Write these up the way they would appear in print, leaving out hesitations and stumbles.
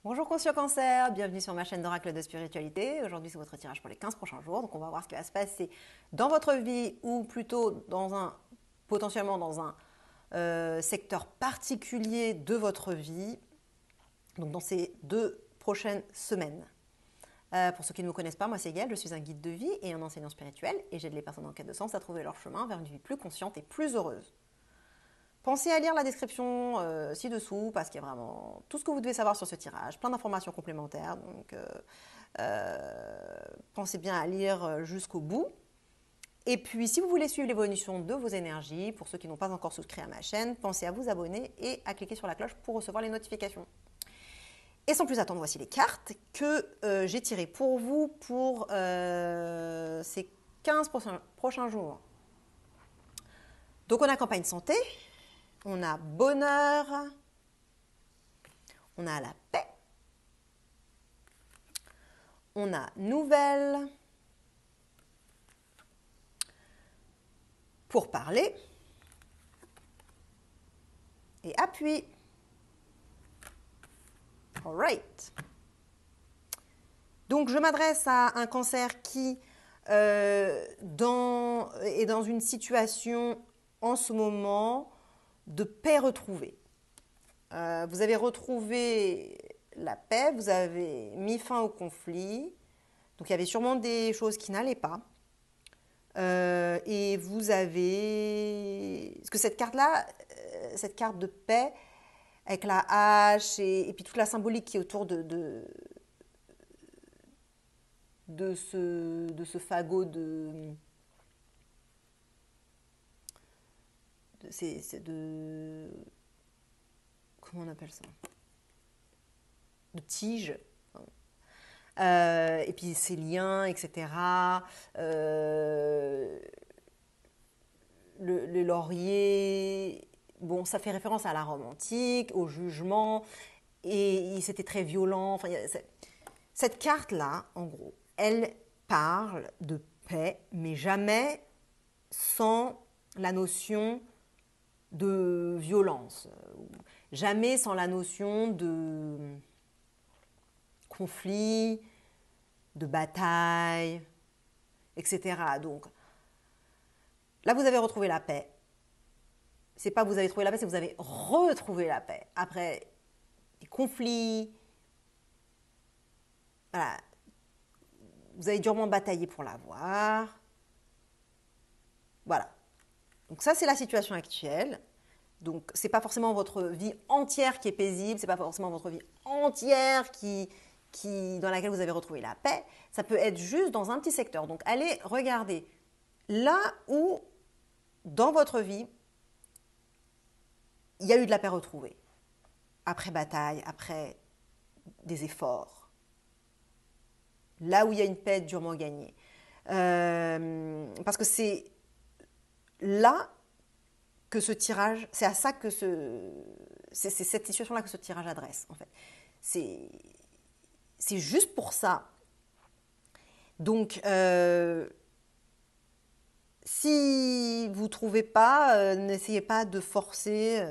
Bonjour conscient cancer, bienvenue sur ma chaîne d'oracle de spiritualité. Aujourd'hui c'est votre tirage pour les 15 prochains jours. Donc on va voir ce qui va se passer dans votre vie ou plutôt potentiellement dans un secteur particulier de votre vie. Donc dans ces 2 prochaines semaines. Pour ceux qui ne me connaissent pas, moi c'est Gaëlle, je suis un guide de vie et un enseignant spirituel et j'aide les personnes en quête de sens à trouver leur chemin vers une vie plus consciente et plus heureuse. Pensez à lire la description ci-dessous parce qu'il y a vraiment tout ce que vous devez savoir sur ce tirage, plein d'informations complémentaires. Donc, pensez bien à lire jusqu'au bout. Et puis, si vous voulez suivre l'évolution de vos énergies, pour ceux qui n'ont pas encore souscrit à ma chaîne, pensez à vous abonner et à cliquer sur la cloche pour recevoir les notifications. Et sans plus attendre, voici les cartes que j'ai tirées pour vous pour ces 15 prochains jours. Donc, on a campagne santé. On a bonheur, on a la paix, on a nouvelle, pour parler et appui. All right. Donc je m'adresse à un cancer qui est dans une situation en ce moment de paix retrouvée. Vous avez retrouvé la paix, vous avez mis fin au conflit. Donc il y avait sûrement des choses qui n'allaient pas. Et vous avez... Parce que cette carte-là, cette carte de paix, avec la hache et puis toute la symbolique qui est autour de ce fagot comment on appelle ça? De tige. Et puis ces liens, etc. Le laurier, bon, ça fait référence à la Rome antique, au jugement, et c'était très violent. Enfin, cette carte-là, en gros, elle parle de paix, mais jamais sans la notion de violence, jamais sans la notion de conflit, de bataille, etc. Donc là, vous avez retrouvé la paix. C'est pas vous avez trouvé la paix, c'est vous avez retrouvé la paix. Après des conflits, voilà, vous avez durement bataillé pour l'avoir. Voilà. Donc ça, c'est la situation actuelle. Donc, ce n'est pas forcément votre vie entière qui est paisible, ce n'est pas forcément votre vie entière dans laquelle vous avez retrouvé la paix. Ça peut être juste dans un petit secteur. Donc, allez regarder là où, dans votre vie, il y a eu de la paix retrouvée. Après bataille, après des efforts. Là où il y a une paix durement gagnée. Parce que c'est là que ce tirage, c'est à ça que c'est cette situation-là que ce tirage adresse, en fait. C'est juste pour ça. Donc, si vous ne trouvez pas, n'essayez pas de forcer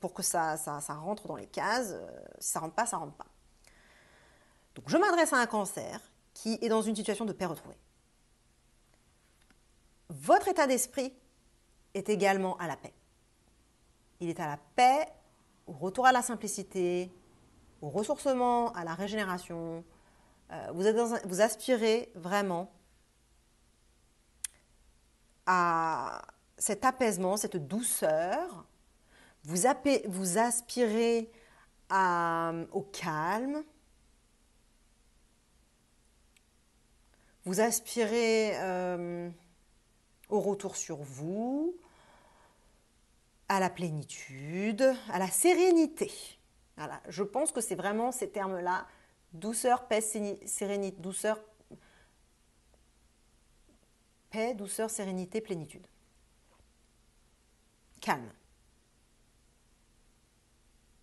pour que ça rentre dans les cases. Si ça ne rentre pas, ça ne rentre pas. Donc, je m'adresse à un cancer qui est dans une situation de paix retrouvée. Votre état d'esprit est également à la paix. Il est à la paix, au retour à la simplicité, au ressourcement, à la régénération. Vous aspirez vraiment à cet apaisement, cette douceur. Vous aspirez au calme. Vous aspirez au retour sur vous, à la plénitude, à la sérénité. Voilà. Je pense que c'est vraiment ces termes-là, douceur, paix, sérénité, douceur, sérénité, plénitude. Calme.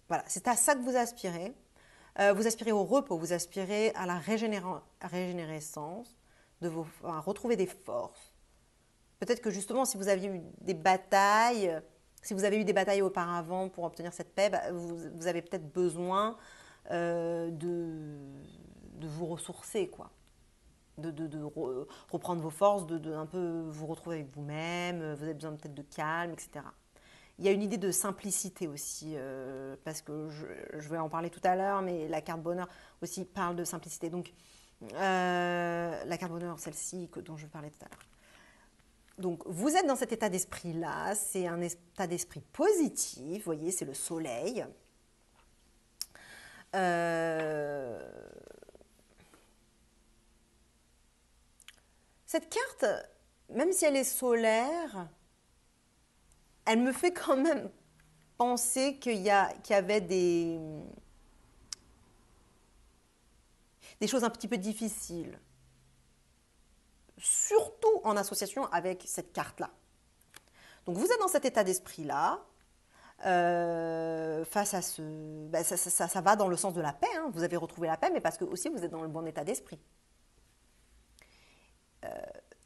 Voilà, c'est à ça que vous aspirez. Vous aspirez au repos, vous aspirez à la régénérescence, à retrouver des forces. Peut-être que justement, si vous aviez eu des batailles, si vous avez eu des batailles auparavant pour obtenir cette paix, vous avez peut-être besoin de vous ressourcer, quoi. Reprendre vos forces, de un peu vous retrouver avec vous-même, vous avez besoin peut-être de calme, etc. Il y a une idée de simplicité aussi, parce que je vais en parler tout à l'heure, mais la carte bonheur aussi parle de simplicité. Donc, la carte bonheur, celle-ci dont je parlais tout à l'heure. Donc, vous êtes dans cet état d'esprit-là, c'est un état d'esprit positif, vous voyez, c'est le soleil. Cette carte, même si elle est solaire, elle me fait quand même penser qu'il y avait des choses un petit peu difficiles, surtout en association avec cette carte-là. Donc vous êtes dans cet état d'esprit-là, face à ce... Ben ça va dans le sens de la paix, hein. Vous avez retrouvé la paix, mais parce que aussi vous êtes dans le bon état d'esprit.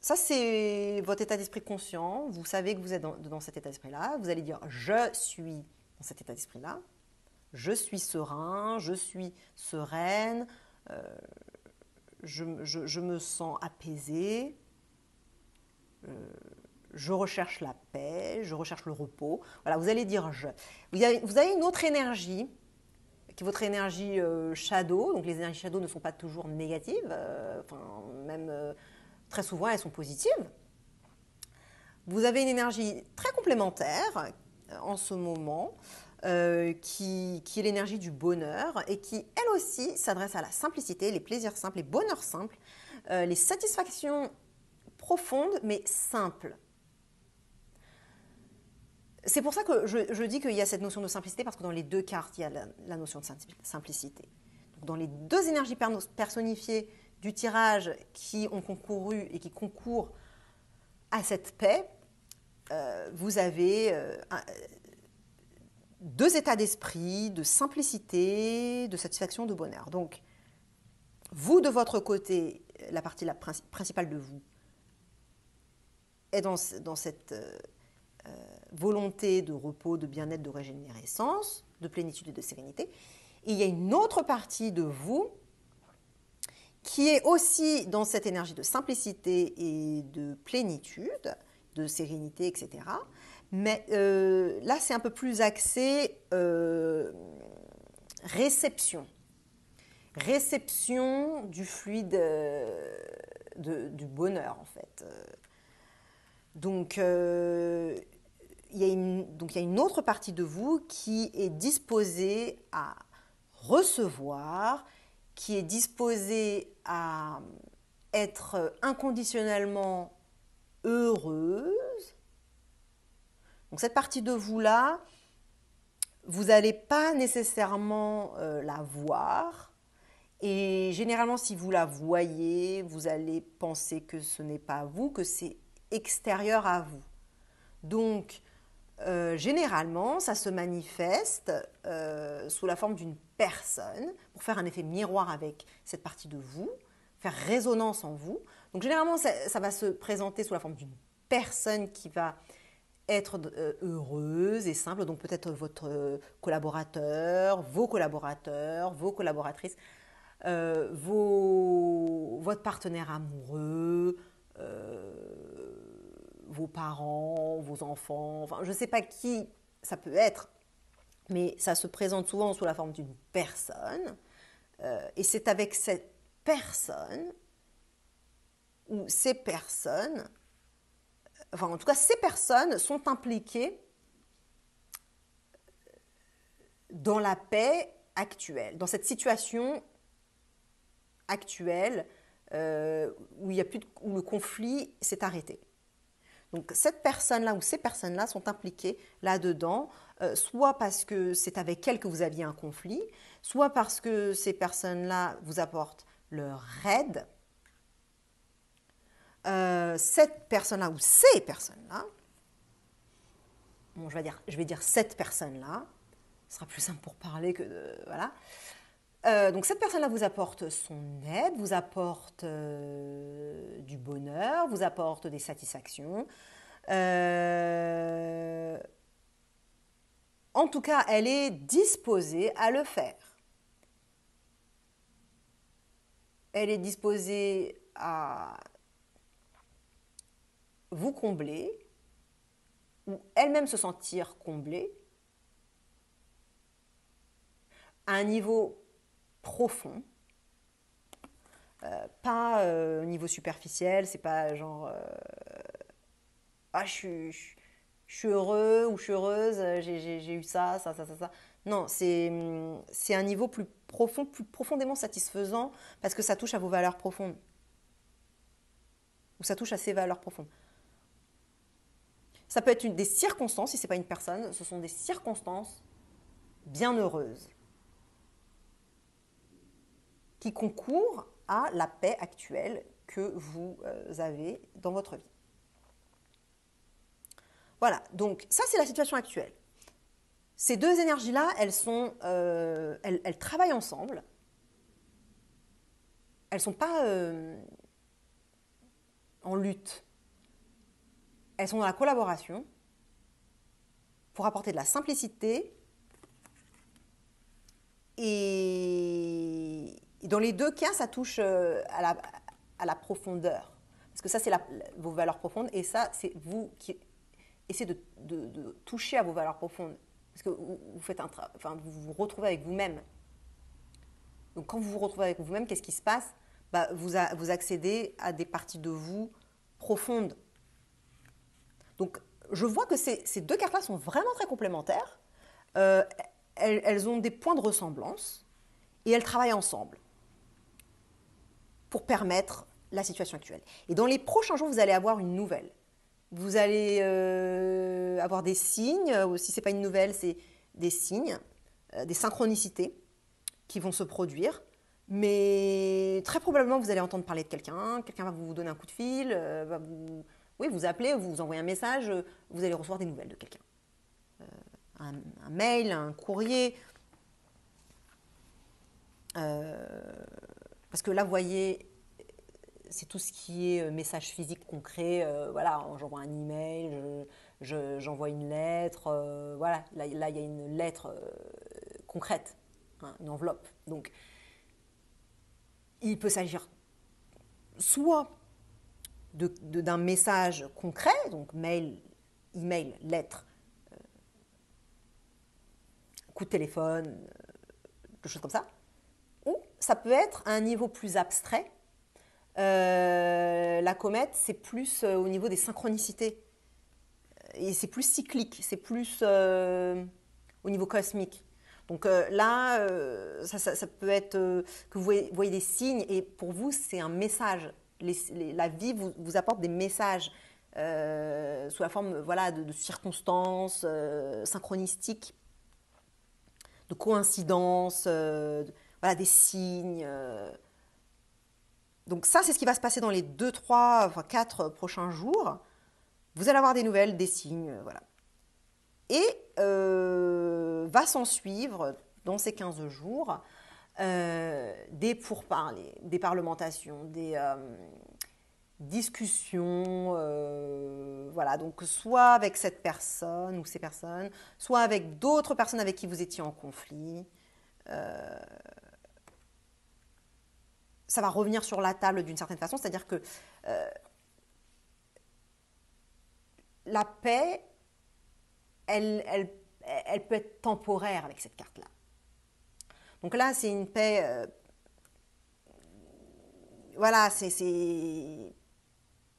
Ça, c'est votre état d'esprit conscient. Vous savez que vous êtes dans cet état d'esprit-là. Vous allez dire « je suis dans cet état d'esprit-là ». Je suis serein, je suis sereine, je me sens apaisée, je recherche la paix, je recherche le repos. Voilà, vous allez dire « je ». Vous avez une autre énergie, qui est votre énergie shadow. Donc les énergies shadow ne sont pas toujours négatives, très souvent elles sont positives. Vous avez une énergie très complémentaire en ce moment, qui est l'énergie du bonheur et qui, elle aussi, s'adresse à la simplicité, les plaisirs simples, les bonheurs simples, les satisfactions profondes mais simples. C'est pour ça que je dis qu'il y a cette notion de simplicité, parce que dans les deux cartes, il y a la notion de simplicité. Donc dans les deux énergies personnifiées du tirage qui ont concouru et qui concourent à cette paix, vous avez deux états d'esprit, de simplicité, de satisfaction, de bonheur. Donc, vous, de votre côté, la partie principale de vous est dans cette volonté de repos, de bien-être, de régénérescence, de plénitude et de sérénité. Et il y a une autre partie de vous qui est aussi dans cette énergie de simplicité et de plénitude, de sérénité, etc. Mais là, c'est un peu plus axé réception. Réception du fluide du bonheur, en fait. Donc, il y a une autre partie de vous qui est disposée à recevoir, qui est disposée à être inconditionnellement heureuse. Donc cette partie de vous-là, vous n'allez pas nécessairement la voir. Et généralement, si vous la voyez, vous allez penser que ce n'est pas vous, que c'est extérieur à vous. Donc, généralement, ça se manifeste sous la forme d'une personne, pour faire un effet miroir avec cette partie de vous, faire résonance en vous. Donc, généralement, ça va se présenter sous la forme d'une personne qui va être heureuse et simple, donc peut-être votre collaborateur, vos collaboratrices, votre partenaire amoureux, vos parents, vos enfants, enfin je ne sais pas qui ça peut être, mais ça se présente souvent sous la forme d'une personne, et c'est avec cette personne ou ces personnes, enfin en tout cas ces personnes sont impliquées dans la paix actuelle, dans cette situation actuelle où le conflit s'est arrêté. Donc cette personne-là ou ces personnes-là sont impliquées là-dedans, soit parce que c'est avec elles que vous aviez un conflit, soit parce que ces personnes-là vous apportent leur aide. Cette personne-là ou ces personnes-là, bon, je vais dire cette personne-là, ce sera plus simple pour parler que de... Voilà. Donc cette personne-là vous apporte son aide, vous apporte du bonheur, vous apporte des satisfactions. En tout cas, elle est disposée à le faire. elle est disposée à vous combler ou elle-même se sentir comblée à un niveau profond, pas au niveau superficiel, c'est pas genre ah je suis heureux ou je suis heureuse, j'ai eu ça, ça, ça, ça, ça. Non, c'est un niveau plus profond, plus profondément satisfaisant parce que ça touche à vos valeurs profondes ou ça touche à ses valeurs profondes. Ça peut être des circonstances, si ce n'est pas une personne, ce sont des circonstances bien heureuses qui concourent à la paix actuelle que vous avez dans votre vie. Voilà, donc ça c'est la situation actuelle. Ces deux énergies-là, elles travaillent ensemble. Elles ne sont pas en lutte. Elles sont dans la collaboration pour apporter de la simplicité. Et dans les deux cas, ça touche à la profondeur. Parce que ça, c'est vos valeurs profondes. Et ça, c'est vous qui essayez de toucher à vos valeurs profondes. Parce que vous vous retrouvez avec vous-même. Donc quand vous vous retrouvez avec vous-même, qu'est-ce qui se passe? Vous accédez à des parties de vous profondes. Donc je vois que ces deux cartes-là sont vraiment très complémentaires. Elles ont des points de ressemblance et elles travaillent ensemble pour permettre la situation actuelle. Et dans les prochains jours, vous allez avoir une nouvelle. Vous allez avoir des signes, ou si ce n'est pas une nouvelle, c'est des signes, des synchronicités qui vont se produire. Mais très probablement, vous allez entendre parler de quelqu'un, quelqu'un va vous donner un coup de fil, va vous appeler, vous envoyer un message, vous allez recevoir des nouvelles de quelqu'un. Un mail, un courrier. Parce que là, vous voyez, c'est tout ce qui est message physique concret. Voilà, j'envoie un email, j'envoie une lettre. Voilà, là, il y a une lettre concrète, hein, une enveloppe. Donc, il peut s'agir soit d'un message concret, donc mail, email, lettre, coup de téléphone, quelque chose comme ça, ou ça peut être à un niveau plus abstrait. La comète, c'est plus au niveau des synchronicités. Et c'est plus cyclique, c'est plus au niveau cosmique. Donc là, ça peut être que vous voyez des signes et pour vous, c'est un message. La vie vous apporte des messages sous la forme voilà, de circonstances synchronistiques, de coïncidences, voilà, des signes. Donc ça, c'est ce qui va se passer dans les 2, 3, enfin 4 prochains jours. Vous allez avoir des nouvelles, des signes, voilà. Et va s'en suivre, dans ces 15 jours, des pourparlers, des parlementations, des discussions, voilà. Donc soit avec cette personne ou ces personnes, soit avec d'autres personnes avec qui vous étiez en conflit. Ça va revenir sur la table d'une certaine façon, c'est-à-dire que la paix, elle peut être temporaire avec cette carte-là. Donc là, c'est une paix, voilà, c'est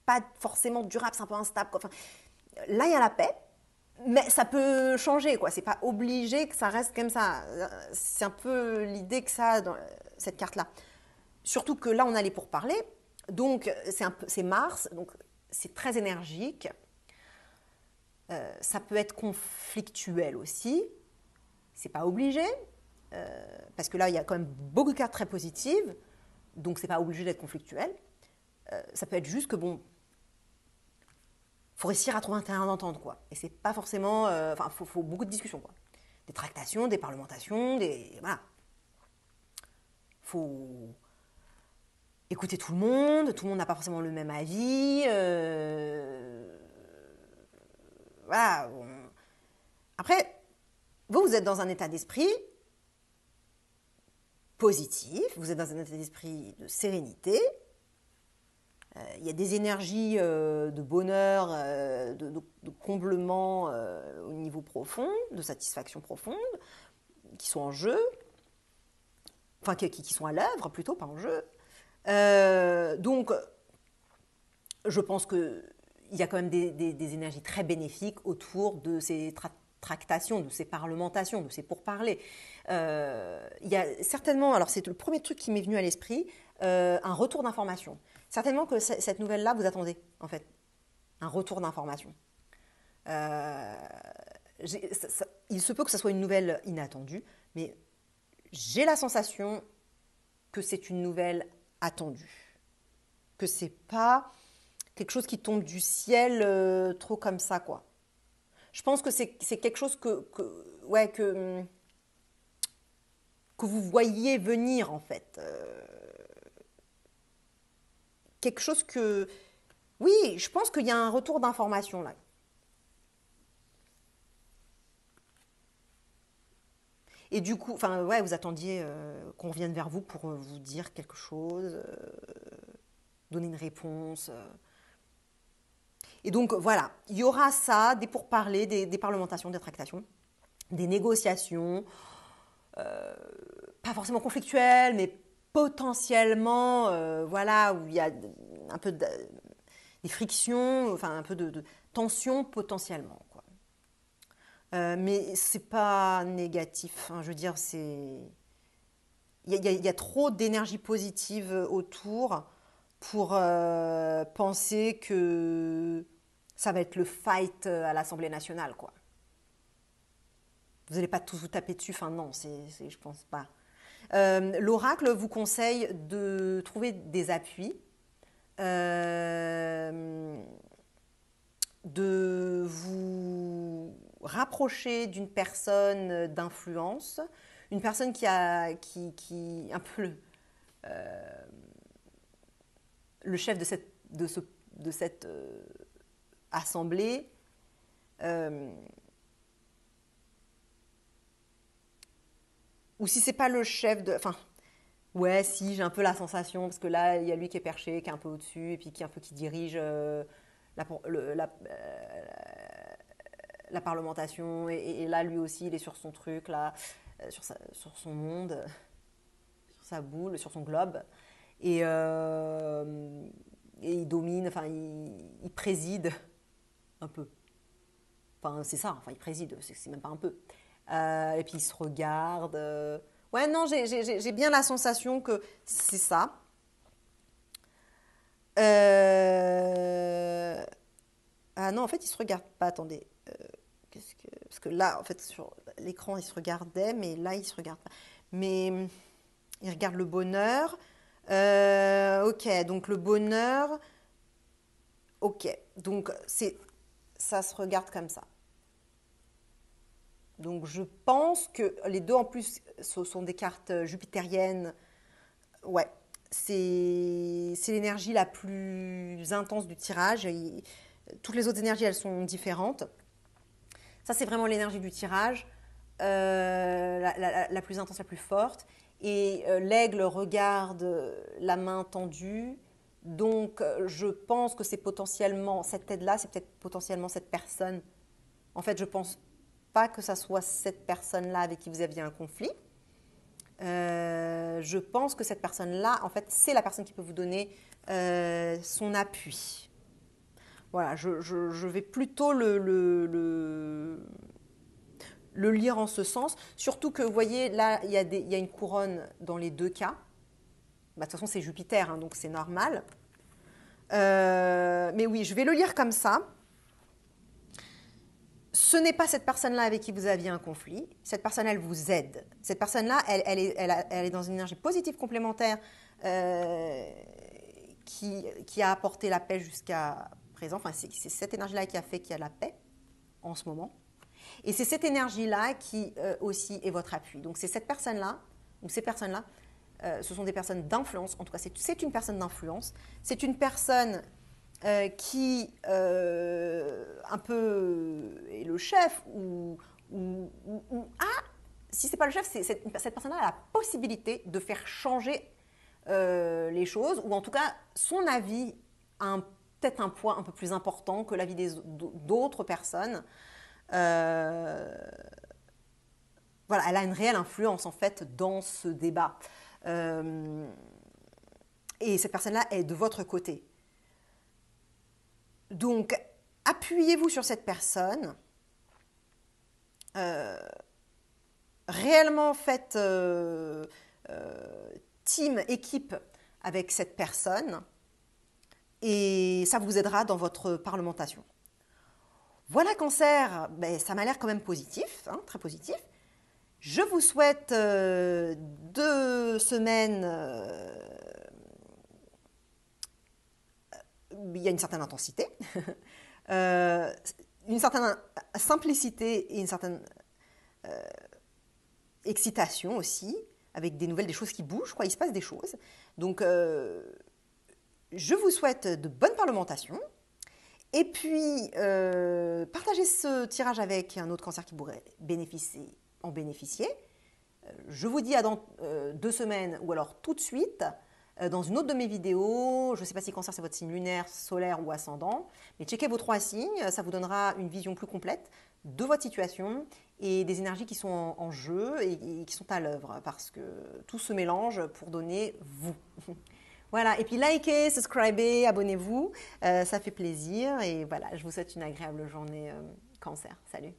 pas forcément durable, c'est un peu instable. Enfin, là, il y a la paix, mais ça peut changer, quoi. C'est pas obligé que ça reste comme ça. C'est un peu l'idée que ça a dans cette carte-là. Surtout que là, on allait pour parler, donc c'est Mars, donc c'est très énergique. Ça peut être conflictuel aussi, c'est pas obligé, parce que là, il y a quand même beaucoup de cartes très positives, donc c'est pas obligé d'être conflictuel. Ça peut être juste que, bon, faut réussir à trouver un terrain d'entente, quoi. Et c'est pas forcément... Enfin, faut beaucoup de discussions, quoi. Des tractations, des parlementations, voilà. Faut écouter tout le monde n'a pas forcément le même avis. Voilà. Après, vous êtes dans un état d'esprit positif, vous êtes dans un état d'esprit de sérénité, il y a des énergies de bonheur, de comblement au niveau profond, de satisfaction profonde, qui sont en jeu, enfin qui sont à l'œuvre plutôt, pas en jeu. Donc, je pense qu'il y a quand même des énergies très bénéfiques autour de ces tractations, de ces parlementations, de ces pourparlers. Il y a certainement, alors c'est le premier truc qui m'est venu à l'esprit, un retour d'information. Certainement que cette nouvelle-là, vous attendez, en fait, un retour d'information. Il se peut que ce soit une nouvelle inattendue, mais j'ai la sensation que c'est une nouvelle attendue. Que c'est pas quelque chose qui tombe du ciel trop comme ça, quoi. Je pense que c'est quelque chose ouais, que vous voyez venir, en fait. Quelque chose que... Oui, je pense qu'il y a un retour d'information, là. Et du coup, enfin, ouais, vous attendiez qu'on revienne vers vous pour vous dire quelque chose, donner une réponse. Et donc, voilà, il y aura ça, des pourparlers, des parlementations, des tractations, des négociations, pas forcément conflictuelles, mais potentiellement, voilà, où il y a un peu des frictions, enfin, un peu de tension potentiellement, quoi. Mais c'est pas négatif, hein, je veux dire, c'est... Il y a trop d'énergie positive autour pour penser que ça va être le fight à l'Assemblée nationale, quoi. Vous n'allez pas tous vous taper dessus, enfin non, je pense pas. L'oracle vous conseille de trouver des appuis, de vous rapprocher d'une personne d'influence, une personne qui un peu le chef de cette assemblée, ou si c'est pas le chef de, enfin, ouais, si j'ai un peu la sensation parce que là il y a lui qui est perché, qui est un peu au-dessus et puis qui dirige la parlementation et là lui aussi il est sur son truc là, sur son monde, sur sa boule, sur son globe et, et il domine, enfin il préside un peu. Enfin, c'est ça, enfin, il préside, c'est même pas un peu. Et puis il se regarde. Ouais, non, j'ai bien la sensation que c'est ça. Ah non, en fait, il se regarde pas. Attendez. Parce que là, en fait, sur l'écran, il se regardait, mais là, il se regarde pas. Mais il regarde le bonheur. Ok, donc le bonheur. Ok, donc ça se regarde comme ça. Donc je pense que les deux en plus ce sont des cartes jupitériennes. Ouais, c'est l'énergie la plus intense du tirage. Toutes les autres énergies, elles sont différentes. Ça, c'est vraiment l'énergie du tirage, la plus intense, la plus forte. Et l'aigle regarde la main tendue. Donc je pense que c'est potentiellement cette tête-là, c'est peut-être potentiellement cette personne. En fait, je pense pas que ça soit cette personne-là avec qui vous aviez un conflit. Je pense que cette personne-là, en fait, c'est la personne qui peut vous donner son appui. Voilà, je vais plutôt le lire en ce sens. Surtout que, vous voyez, là, il y a une couronne dans les deux cas. Bah, de toute façon, c'est Jupiter, hein, donc c'est normal. Mais oui, je vais le lire comme ça. Ce n'est pas cette personne-là avec qui vous aviez un conflit. Cette personne, elle vous aide. Cette personne-là, elle est dans une énergie positive complémentaire qui a apporté la paix jusqu'à présent. Enfin, c'est cette énergie-là qui a fait qu'il y a la paix en ce moment. Et c'est cette énergie-là qui aussi est votre appui. Donc, c'est cette personne-là, ou ces personnes-là, ce sont des personnes d'influence. En tout cas, c'est une personne d'influence. C'est une personne qui un peu est le chef ou a si ce n'est pas le chef, cette personne-là a la possibilité de faire changer les choses, ou en tout cas, son avis a peut-être un poids un peu plus important que l'avis d'autres personnes. Voilà, elle a une réelle influence en fait dans ce débat. Et cette personne-là est de votre côté. Donc, appuyez-vous sur cette personne. Réellement faites team, équipe avec cette personne. Et ça vous aidera dans votre parlementation. Voilà, Cancer, ben, ça m'a l'air quand même positif, hein, très positif. Je vous souhaite 2 semaines. Il y a une certaine intensité, une certaine simplicité et une certaine excitation aussi, avec des nouvelles, des choses qui bougent, quoi. Il se passe des choses. Donc, je vous souhaite de bonnes parlementations. Et puis, partagez ce tirage avec un autre Cancer qui pourrait en bénéficier. Je vous dis à dans 2 semaines ou alors tout de suite dans une autre de mes vidéos. Je ne sais pas si Cancer c'est votre signe lunaire, solaire ou ascendant, mais checkez vos 3 signes, ça vous donnera une vision plus complète de votre situation et des énergies qui sont en jeu et qui sont à l'œuvre, parce que tout se mélange pour donner vous. Voilà, et puis likez, subscribez, abonnez-vous, ça fait plaisir, et voilà, je vous souhaite une agréable journée Cancer. Salut!